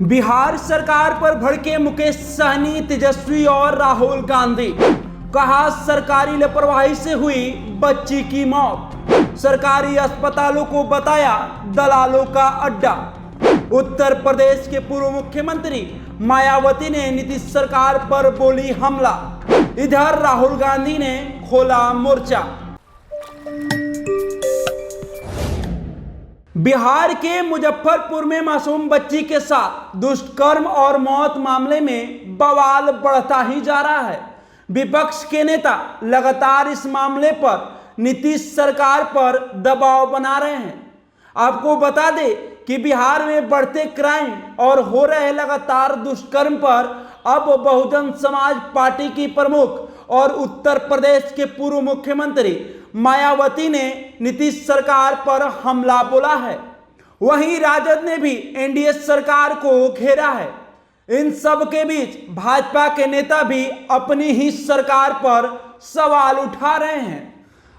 बिहार सरकार पर भड़के मुकेश सहनी, तेजस्वी और राहुल गांधी। कहा सरकारी लापरवाही से हुई बच्ची की मौत। सरकारी अस्पतालों को बताया दलालों का अड्डा। उत्तर प्रदेश के पूर्व मुख्यमंत्री मायावती ने नीतीश सरकार पर बोली हमला। इधर राहुल गांधी ने खोला मोर्चा। बिहार के मुजफ्फरपुर में मासूम बच्ची के साथ दुष्कर्म और मौत मामले में बवाल बढ़ता ही जा रहा है। विपक्ष के नेता लगातार इस मामले पर नीतीश सरकार पर दबाव बना रहे हैं। आपको बता दें कि बिहार में बढ़ते क्राइम और हो रहे लगातार दुष्कर्म पर अब बहुजन समाज पार्टी की प्रमुख और उत्तर प्रदेश के पूर्व मुख्यमंत्री मायावती ने नीतीश सरकार पर हमला बोला है। वहीं राजद ने भी एनडीए सरकार को घेरा है। इन सब के बीच भाजपा के नेता भी अपनी ही सरकार पर सवाल उठा रहे हैं।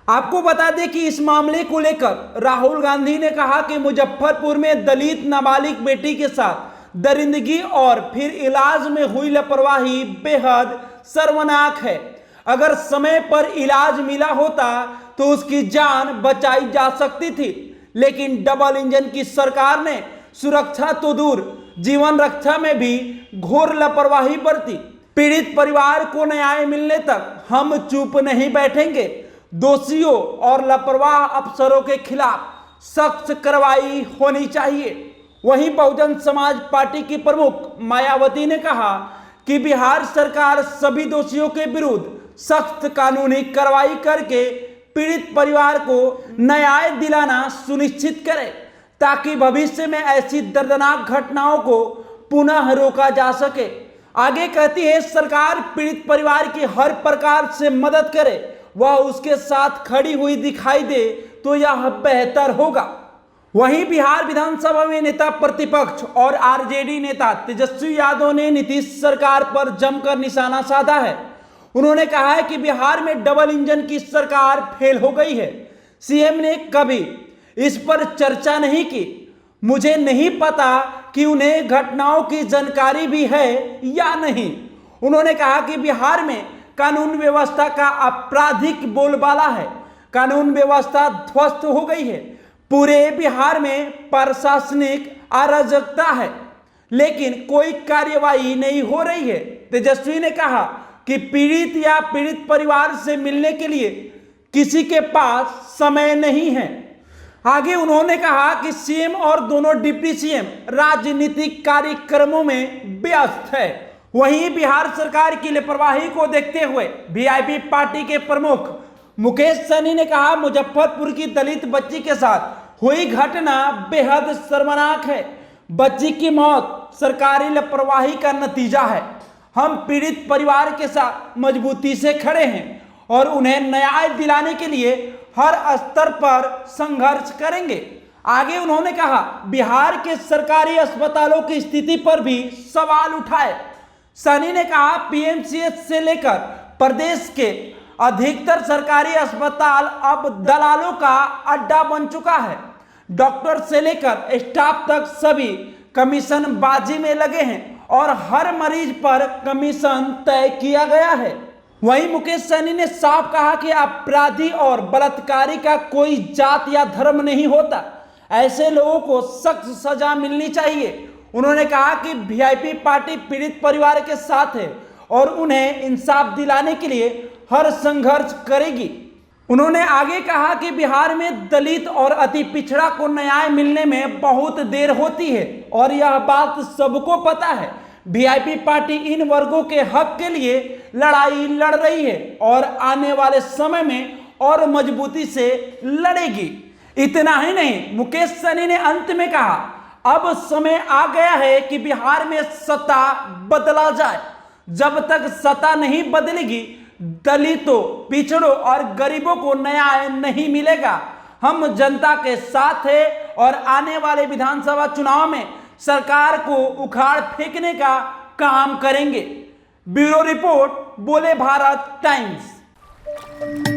आपको बता दें कि इस मामले को लेकर राहुल गांधी ने कहा कि मुजफ्फरपुर में दलित नाबालिग बेटी के साथ दरिंदगी और फिर इलाज में हुई लापरवाही बेहद शर्मनाक है। अगर समय पर इलाज मिला होता तो उसकी जान बचाई जा सकती थी, लेकिन डबल इंजन की सरकार ने सुरक्षा तो दूर जीवन रक्षा में भी घोर लापरवाही बरती। पीड़ित परिवार को न्याय मिलने तक हम चुप नहीं बैठेंगे। दोषियों और लापरवाह अफसरों के खिलाफ सख्त कार्रवाई होनी चाहिए। वहीं बहुजन समाज पार्टी की प्रमुख मायावती ने कहा कि बिहार सरकार सभी दोषियों के विरुद्ध सख्त कानूनी कार्रवाई करके पीड़ित परिवार को न्याय दिलाना सुनिश्चित करे, ताकि भविष्य में ऐसी दर्दनाक घटनाओं को पुनः रोका जा सके। आगे कहती है, सरकार पीड़ित परिवार की हर प्रकार से मदद करे, वह उसके साथ खड़ी हुई दिखाई दे तो यह बेहतर होगा। वहीं बिहार विधानसभा में नेता प्रतिपक्ष और आरजेडी नेता तेजस्वी यादव ने नीतीश सरकार पर जमकर निशाना साधा है। उन्होंने कहा है कि बिहार में डबल इंजन की सरकार फेल हो गई है। सीएम ने कभी इस पर चर्चा नहीं की। मुझे नहीं पता कि उन्हें घटनाओं की जानकारी भी है या नहीं। उन्होंने कहा कि बिहार में कानून व्यवस्था का आपराधिक बोलबाला है। कानून व्यवस्था ध्वस्त हो गई है। पूरे बिहार में प्रशासनिक अराजकता है, लेकिन कोई कार्यवाही नहीं हो रही है। तेजस्वी ने कहा कि पीड़ित या पीड़ित परिवार से मिलने के लिए किसी के पास समय नहीं है। आगे उन्होंने कहा कि सीएम और दोनों डिप्टी सीएम राजनीतिक कार्यक्रमों में व्यस्त है। वहीं बिहार सरकार की लापरवाही को देखते हुए वीआईपी पार्टी के प्रमुख मुकेश सहनी ने कहा, मुजफ्फरपुर की दलित बच्ची के साथ हुई घटना बेहद शर्मनाक है। बच्ची की मौत सरकारी लापरवाही का नतीजा है। हम पीड़ित परिवार के साथ मजबूती से खड़े हैं और उन्हें न्याय दिलाने के लिए हर स्तर पर संघर्ष करेंगे। आगे उन्होंने कहा, बिहार के सरकारी अस्पतालों की स्थिति पर भी सवाल उठाए। सहनी ने कहा, पीएमसीएच से लेकर प्रदेश के अधिकतर सरकारी अस्पताल अब दलालों का अड्डा बन चुका है। डॉक्टर से लेकर स्टाफ तक सभी कमीशनबाजी में लगे हैं और हर मरीज पर कमीशन तय किया गया है। वहीं मुकेश सहनी ने साफ कहा कि अपराधी और बलात्कारी का कोई जात या धर्म नहीं होता। ऐसे लोगों को सख्त सजा मिलनी चाहिए। उन्होंने कहा कि वीआईपी पार्टी पीड़ित परिवार के साथ है और उन्हें इंसाफ दिलाने के लिए हर संघर्ष करेगी। उन्होंने आगे कहा कि बिहार में दलित और अति पिछड़ा को न्याय मिलने में बहुत देर होती है और यह बात सबको पता है। वीआईपी पार्टी इन वर्गों के हक के लिए लड़ाई लड़ रही है और आने वाले समय में और मजबूती से लड़ेगी। इतना ही नहीं, मुकेश सहनी ने अंत में कहा, अब समय आ गया है कि बिहार में सत्ता बदला जाए। जब तक सत्ता नहीं बदलेगी, दलितों, पिछड़ों और गरीबों को न्याय नहीं मिलेगा। हम जनता के साथ हैं और आने वाले विधानसभा चुनाव में सरकार को उखाड़ फेंकने का काम करेंगे। ब्यूरो रिपोर्ट, बोले भारत टाइम्स।